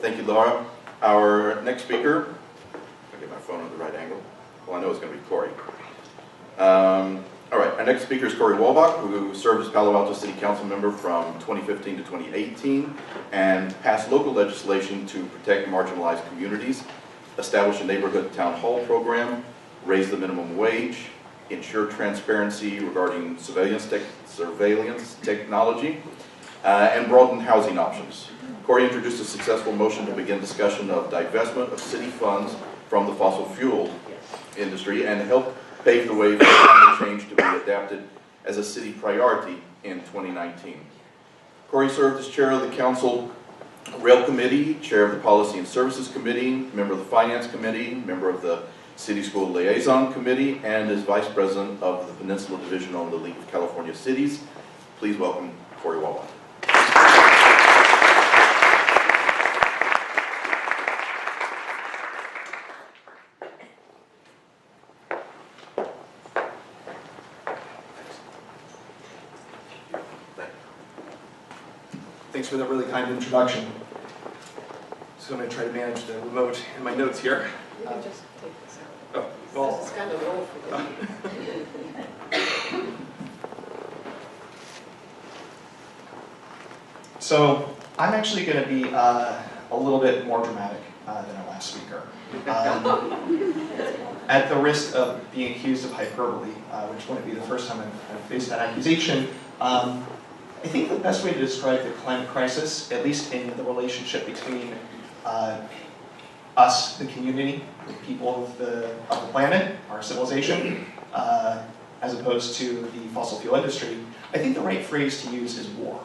Thank you, Laura. Our next speaker, I'll get my phone at the right angle. Well, I know it's going to be Cory. All right, our next speaker is Cory Wolbach, who served as Palo Alto City Council member from 2015 to 2018 and passed local legislation to protect marginalized communities, establish a neighborhood town hall program, raise the minimum wage, ensure transparency regarding surveillance technology, and broaden housing options. Cory introduced a successful motion to begin discussion of divestment of city funds from the fossil fuel industry and help pave the way for climate change to be adapted as a city priority in 2019. Cory served as chair of the Council Rail Committee, chair of the Policy and Services Committee, member of the Finance Committee, member of the City School Liaison Committee, and is vice president of the Peninsula Division on the League of California Cities. Please welcome Cory Wolbach. Thanks for that really kind introduction. So I'm going to try to manage the remote and my notes here. You can just take this out. Oh, well. This is kind of old for you. So I'm actually going to be a little bit more dramatic than our last speaker. At the risk of being accused of hyperbole, which wouldn't be the first time I've faced that accusation, I think the best way to describe the climate crisis, at least in the relationship between us, the community, the people of the planet, our civilization, as opposed to the fossil fuel industry, I think the right phrase to use is war.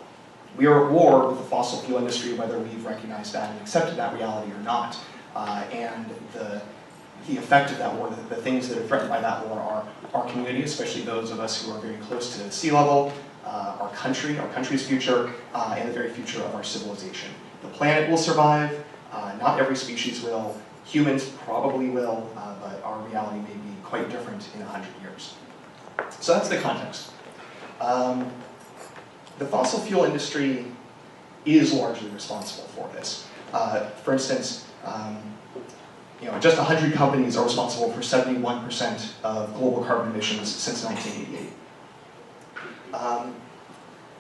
We are at war with the fossil fuel industry, whether we've recognized that and accepted that reality or not. And the effect of that war, the things that are threatened by that war are our community, especially those of us who are very close to sea level, our country's future, and the very future of our civilization. The planet will survive, not every species will, humans probably will, but our reality may be quite different in 100 years. So that's the context. The fossil fuel industry is largely responsible for this. For instance, just 100 companies are responsible for 71% of global carbon emissions since 1988.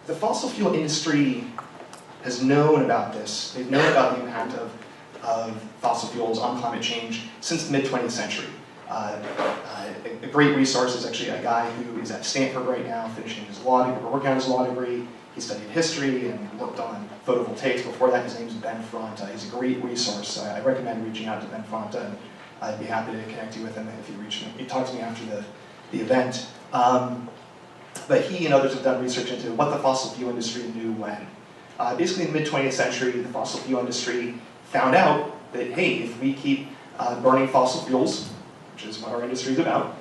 The fossil fuel industry has known about this. They've known about the impact of fossil fuels on climate change since the mid-20th century. A great resource is actually a guy who is at Stanford right now, finishing his law degree, working on his law degree. He studied history and worked on photovoltaics. Before that, his name's Ben Front. He's a great resource. I recommend reaching out to Ben Front, and I'd be happy to connect you with him if you reach him. He talked to me after the event. But he and others have done research into what the fossil fuel industry knew when. Basically, in the mid-20th century, the fossil fuel industry found out that, hey, if we keep burning fossil fuels, which is what our industry is about,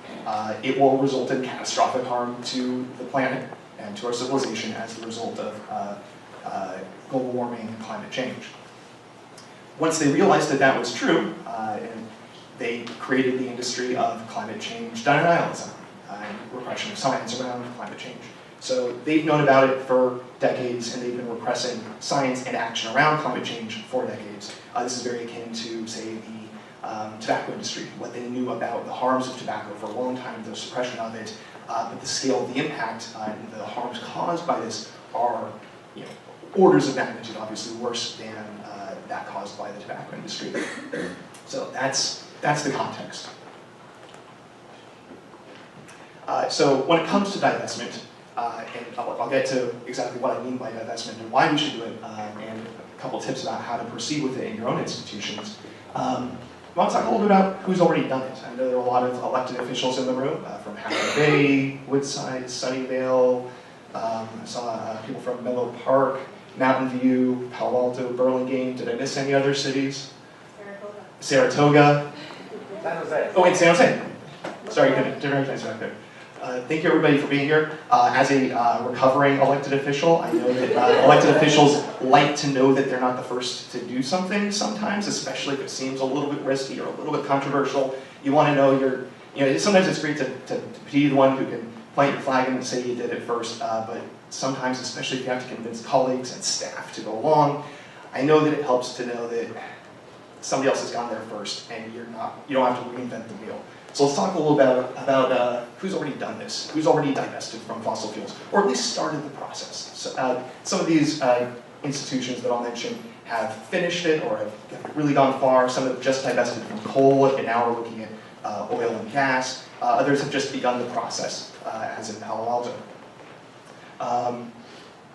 it will result in catastrophic harm to the planet and to our civilization as a result of global warming and climate change. Once they realized that that was true, and they created the industry of climate change denialism, and repression of science around climate change. So they've known about it for decades, and they've been repressing science and action around climate change for decades. This is very akin to, say, the tobacco industry, what they knew about the harms of tobacco for a long time, the suppression of it, but the scale of the impact and the harms caused by this are orders of magnitude obviously worse than that caused by the tobacco industry. So that's the context. So when it comes to divestment, and I'll get to exactly what I mean by divestment and why we should do it, and a couple tips about how to proceed with it in your own institutions. I want to talk a little bit about who's already done it. I know there are a lot of elected officials in the room, from Happy Bay, Woodside, Sunnyvale. I saw people from Menlo Park, Mountain View, Palo Alto, Burlingame. Did I miss any other cities? Saratoga. San Jose. Oh, and San Jose. Sorry, didn't recognize that there. Thank you everybody for being here. As a recovering elected official, I know that elected officials like to know that they're not the first to do something sometimes, especially if it seems a little bit risky or a little bit controversial. You want to know sometimes it's great to be the one who can plant your flag and say you did it first, but sometimes, especially if you have to convince colleagues and staff to go along, I know that it helps to know that somebody else has gone there first, and you don't have to reinvent the wheel. So let's talk a little bit about who's already done this, who's already divested from fossil fuels, or at least started the process. So, some of these institutions that I'll mention have finished it or have really gone far. Some have just divested from coal, and now we're looking at oil and gas. Others have just begun the process, as in Palo Alto.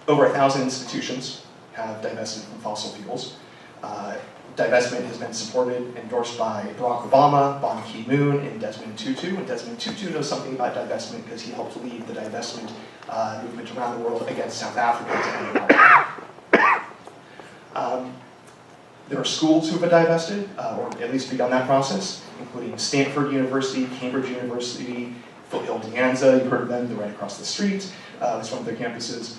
Over 1,000 institutions have divested from fossil fuels. Divestment has been supported, endorsed by Barack Obama, Ban Ki-moon, and Desmond Tutu. And Desmond Tutu knows something about divestment because he helped lead the divestment movement around the world against South Africa to end apartheid. There are schools who have divested, or at least begun that process, including Stanford University, Cambridge University, Foothill De Anza, you've heard of them, they're right across the street. That's one of their campuses.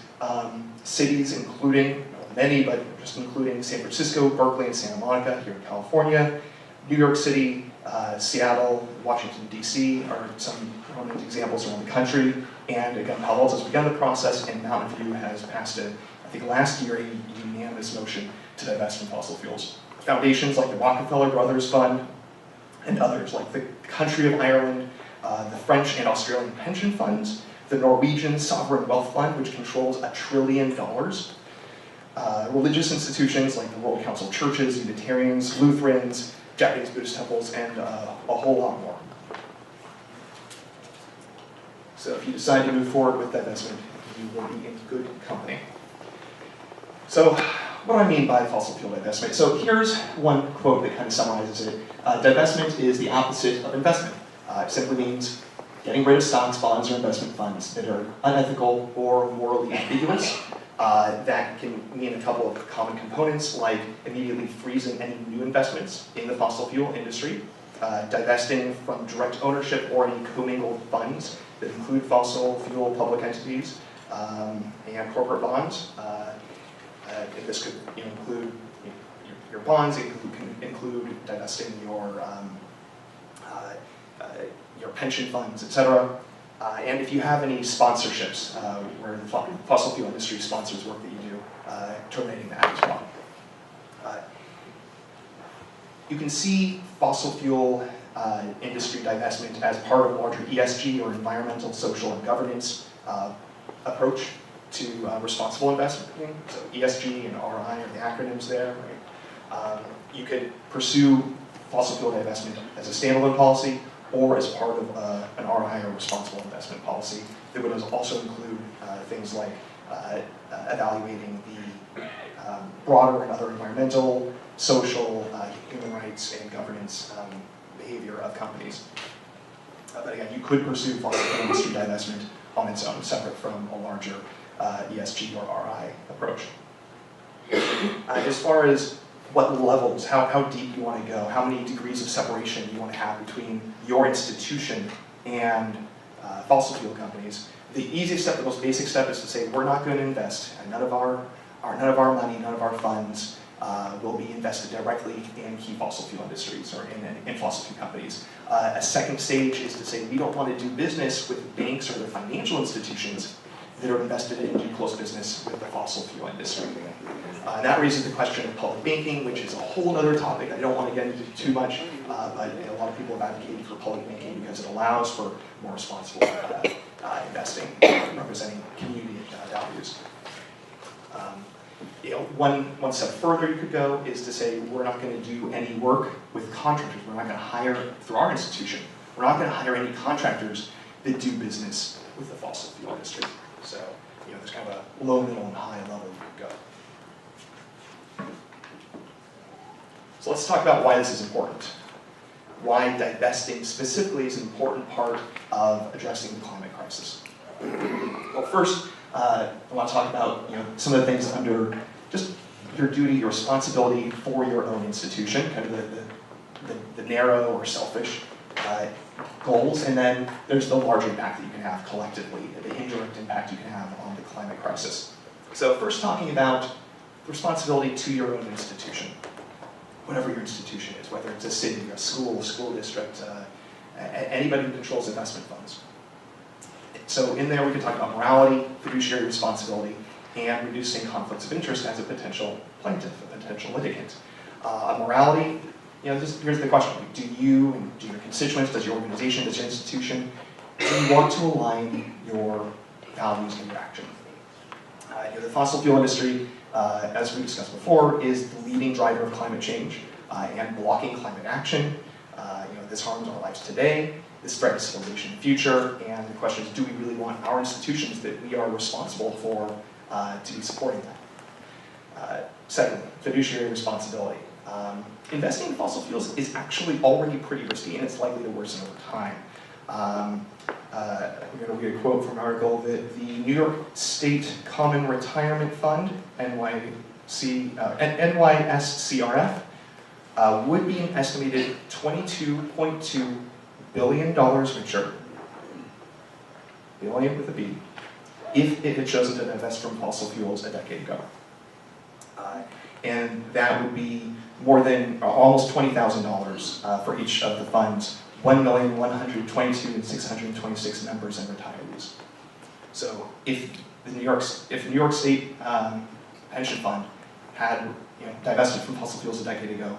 Cities including, many, but just including San Francisco, Berkeley, and Santa Monica here in California. New York City, Seattle, Washington, D.C. are some prominent examples around the country. And again, Palo Alto has begun the process, and Mountain View has passed I think last year, a unanimous motion to divest from fossil fuels. Foundations like the Rockefeller Brothers Fund and others like the Country of Ireland, the French and Australian pension funds, the Norwegian Sovereign Wealth Fund, which controls $1 trillion, religious institutions like the World Council of Churches, Unitarians, Lutherans, Japanese Buddhist temples, and a whole lot more. So if you decide to move forward with divestment, you will be in good company. So what do I mean by fossil fuel divestment? So here's one quote that kind of summarizes it. Divestment is the opposite of investment. It simply means getting rid of stocks, bonds, or investment funds that are unethical or morally ambiguous. That can mean a couple of common components, like immediately freezing any new investments in the fossil fuel industry, divesting from direct ownership or any commingled funds that include fossil fuel public entities and corporate bonds. And this could include your bonds, it can include divesting your pension funds, etc. And if you have any sponsorships where the fossil fuel industry sponsors work that you do, terminating that as well. You can see fossil fuel industry divestment as part of a larger ESG, or environmental, social, and governance approach to responsible investment. So ESG and RI are the acronyms there. Right? You could pursue fossil fuel divestment as a standalone policy, or as part of an RI, or responsible investment policy, that would also include things like evaluating the broader and other environmental, social, human rights, and governance behavior of companies. But again, you could pursue fossil fuel industry divestment on its own, separate from a larger ESG or RI approach. As far as what levels, how deep you want to go, how many degrees of separation you want to have between your institution and fossil fuel companies, the easiest step, the most basic step, is to say we're not going to invest, and none of our money, none of our funds will be invested directly in key fossil fuel industries or in fossil fuel companies. A second stage is to say we don't want to do business with banks or the financial institutions that are invested in do close business with the fossil fuel industry. That raises the question of public banking, which is a whole other topic I don't want to get into too much, but a lot of people have advocated for public banking because it allows for more responsible investing, representing community values. One step further you could go is to say we're not going to do any work with contractors. We're not going to hire, through our institution, we're not going to hire any contractors that do business with the fossil fuel industry. So, there's kind of a low, middle, and high level you could go. So let's talk about why this is important. Why divesting specifically is an important part of addressing the climate crisis. Well, first, I want to talk about some of the things under just your duty, your responsibility for your own institution, kind of the narrow or selfish goals, and then there's the larger impact that you can have collectively, the indirect impact you can have on the climate crisis. So first, talking about the responsibility to your own institution, whatever your institution is, whether it's a city, a school district, anybody who controls investment funds. So in there we can talk about morality, fiduciary responsibility, and reducing conflicts of interest as a potential plaintiff, a potential litigant. Morality, here's the question. Do you, and do your constituents, does your organization, does your institution, do you want to align your values and your action? The fossil fuel industry, as we discussed before, is the leading driver of climate change and blocking climate action. This harms our lives today, this threatens civilization in the future, and the question is, do we really want our institutions that we are responsible for to be supporting that? Secondly, fiduciary responsibility. Investing in fossil fuels is actually already pretty risky, and it's likely to worsen over time. I'm going to read a quote from an article that the New York State Common Retirement Fund, NYSCRF, would be an estimated $22.2 billion richer, billion with a B, if it had chosen to divest from fossil fuels a decade ago. And that would be more than almost $20,000 for each of the fund's 1,122,626 members and retirees. So if New York State pension fund had divested from fossil fuels a decade ago,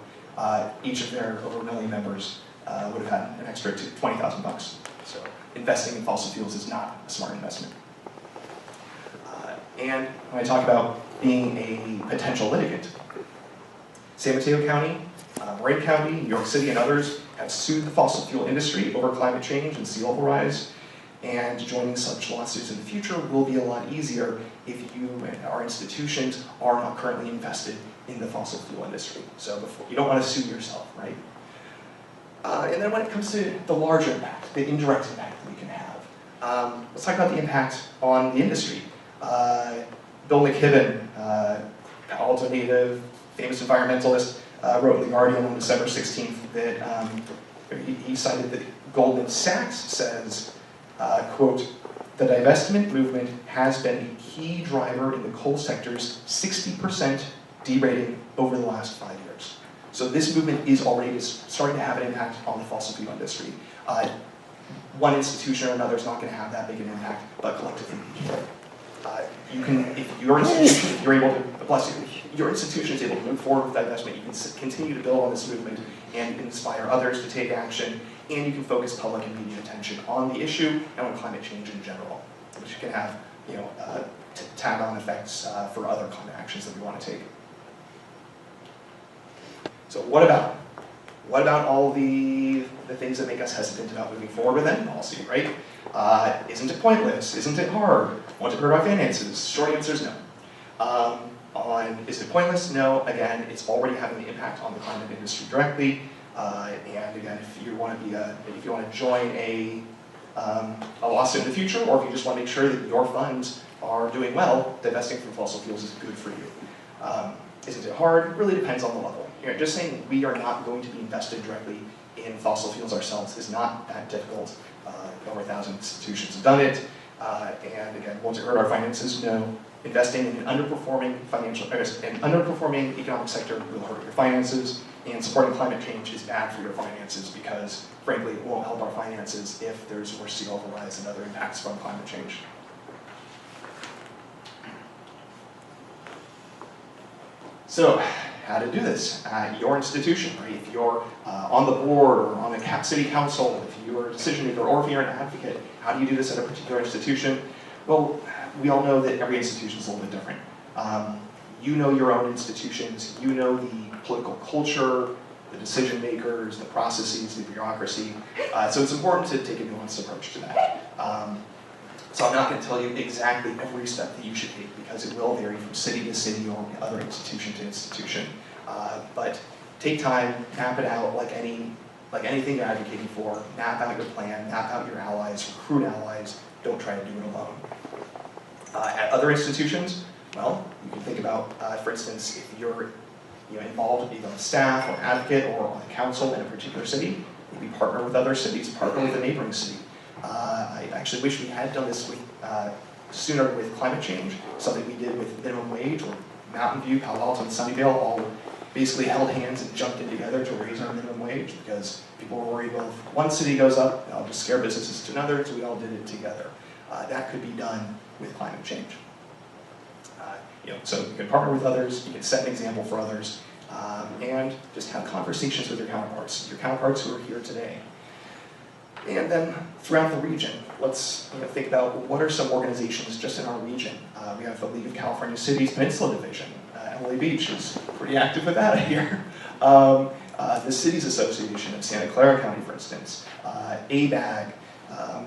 each of their over 1 million members would have had an extra $20,000. So investing in fossil fuels is not a smart investment. And when I talk about being a potential litigant, San Mateo County, Marin County, New York City, and others have sued the fossil fuel industry over climate change and sea level rise, and joining such lawsuits in the future will be a lot easier if you and our institutions are not currently invested in the fossil fuel industry. So you don't want to sue yourself, right? And then when it comes to the larger impact, the indirect impact that we can have, let's talk about the impact on the industry. Bill McKibben, Palo Alto native, famous environmentalist, wrote in The Guardian on December 16th that he cited that Goldman Sachs says, quote, "The divestment movement has been a key driver in the coal sector's 60% derating over the last 5 years." So this movement is already starting to have an impact on the fossil fuel industry. One institution or another is not going to have that big an impact, but collectively we can. If your institution, if you're able to, bless you, if your institution is able to move forward with divestment, you can continue to build on this movement and inspire others to take action, and you can focus public and media attention on the issue and on climate change in general, which can have tag-on effects for other climate actions that we want to take. So what about all the things that make us hesitant about moving forward with any policy, right? Isn't it pointless? Isn't it hard? Won't it hurt our finances? Short answer is no. Is it pointless? No. Again, it's already having an impact on the climate industry directly. And again, if you want to join a lawsuit in the future, or if you just want to make sure that your funds are doing well, divesting from fossil fuels is good for you. Isn't it hard? It really depends on the level. Just saying we are not going to be invested directly in fossil fuels ourselves is not that difficult. Over 1,000 institutions have done it. And again, won't it hurt our finances? No. Investing in an underperforming economic sector will hurt your finances, and supporting climate change is bad for your finances because, frankly, it won't help our finances if there's more sea level rise and other impacts from climate change. So, how to do this at your institution, right? If you're on the board or on the city council, if you're a decision maker, or if you're an advocate, how do you do this at a particular institution? Well, we all know that every institution is a little bit different. You know your own institutions, you know the political culture, the decision makers, the processes, the bureaucracy. So it's important to take a nuanced approach to that. So I'm not going to tell you exactly every step that you should take because it will vary from city to city or other institution to institution. But take time, map it out like anything you're advocating for. Map out your plan, map out your allies, recruit allies. Don't try to do it alone. At other institutions, well, you can think about, for instance, if you're involved either on staff or advocate or on the council in a particular city, maybe partner with other cities, partner with a neighboring city. I actually wish we had done this sooner with climate change, something we did with minimum wage, or Mountain View, Palo Alto, and Sunnyvale all basically held hands and jumped in together to raise our minimum wage because people were worried, well, if one city goes up, I'll just scare businesses to another, so we all did it together. That could be done with climate change. So you can partner with others, you can set an example for others, and just have conversations with your counterparts who are here today. And then throughout the region, let's think about what are some organizations just in our region. We have the League of California Cities Peninsula Division. Emily Beach is pretty active with that, I hear. The Cities Association of Santa Clara County, for instance, ABAG,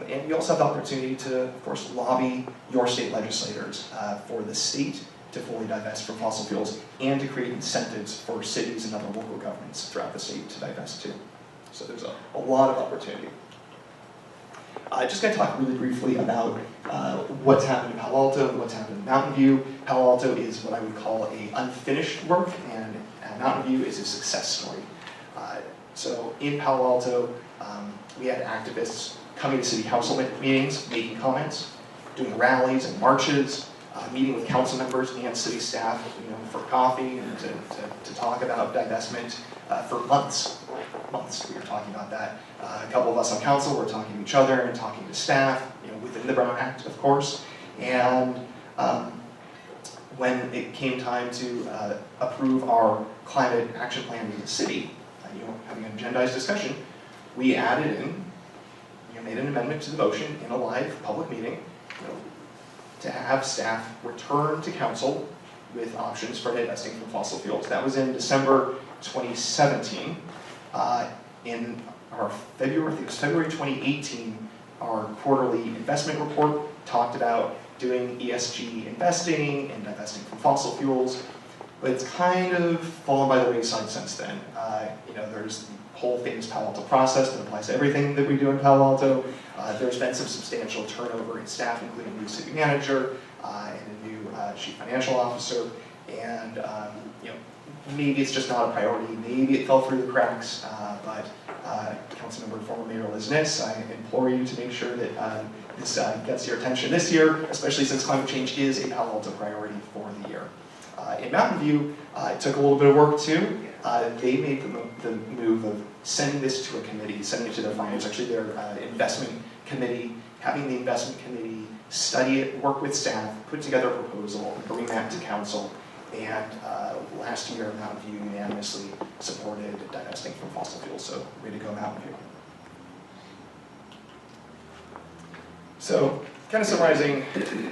and you also have the opportunity to, of course, lobby your state legislators for the state to fully divest from fossil fuels and to create incentives for cities and other local governments throughout the state to divest too. So there's a lot of opportunity. Just going to talk really briefly about what's happened in Palo Alto and what's happened in Mountain View. Palo Alto is what I would call a unfinished work, and Mountain View is a success story. So in Palo Alto, we had activists coming to city council meetings, making comments, doing rallies and marches, meeting with council members and city staff, for coffee and to talk about divestment for months. We were talking about that. A couple of us on council were talking to each other and talking to staff, within the Brown Act, of course. And when it came time to approve our climate action plan in the city, having an agendized discussion, we added in, made an amendment to the motion in a live public meeting, to have staff return to council with options for divesting from fossil fuels. That was in December 2017. In our February 2018, our quarterly investment report talked about doing ESG investing and divesting from fossil fuels, but it's kind of fallen by the wayside since then. There's the whole famous Palo Alto process that applies to everything that we do in Palo Alto. There's been some substantial turnover in staff, including a new city manager and a new chief financial officer, and maybe it's just not a priority. Maybe it fell through the cracks, but Councilmember former Mayor Liz Nitz, I implore you to make sure that this gets your attention this year, especially since climate change is a Palo Alto priority for the year. In Mountain View, it took a little bit of work too. They made the move of sending this to a committee, sending it to their finance, actually their investment committee, having the investment committee study it, work with staff, put together a proposal, bring that to council, and last year Mountain View unanimously supported divesting from fossil fuels, so way to go Mountain View. So, kind of summarizing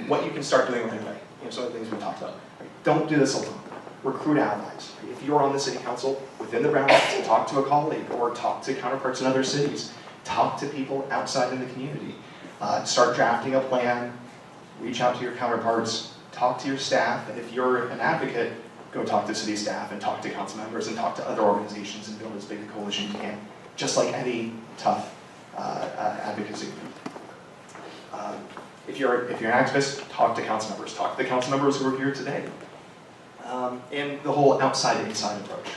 what you can start doing right away, some of the things we talked about. Don't do this alone. Recruit allies. If you're on the city council, within the Brown Act, talk to a colleague or talk to counterparts in other cities. Talk to people outside in the community. Start drafting a plan. Reach out to your counterparts. Talk to your staff. And if you're an advocate, go talk to city staff and talk to council members and talk to other organizations and build as big a coalition you can, just like any tough advocacy. If you're an activist, talk to council members. Talk to the council members who are here today. And the whole outside-inside approach.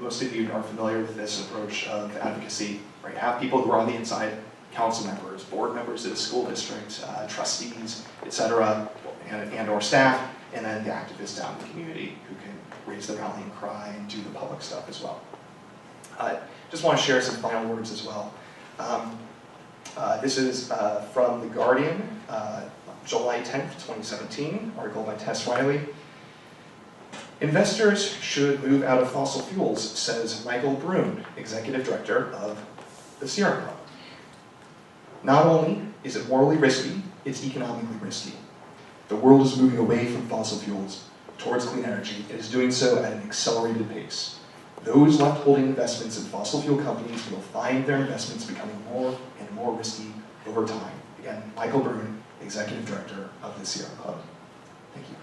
Most of you are familiar with this approach of advocacy, right? Have people who are on the inside, council members, board members of the school district, trustees, etc., and or staff, and then the activists out in the community who can raise the rallying cry and do the public stuff as well. Just want to share some final words as well. This is from The Guardian, July 10th, 2017, article by Tess Riley. Investors should move out of fossil fuels, says Michael Brune, executive director of the Sierra Club. Not only is it morally risky, it's economically risky. The world is moving away from fossil fuels towards clean energy. It is doing so at an accelerated pace. Those left holding investments in fossil fuel companies will find their investments becoming more and more risky over time. Again, Michael Brune, executive director of the Sierra Club. Thank you.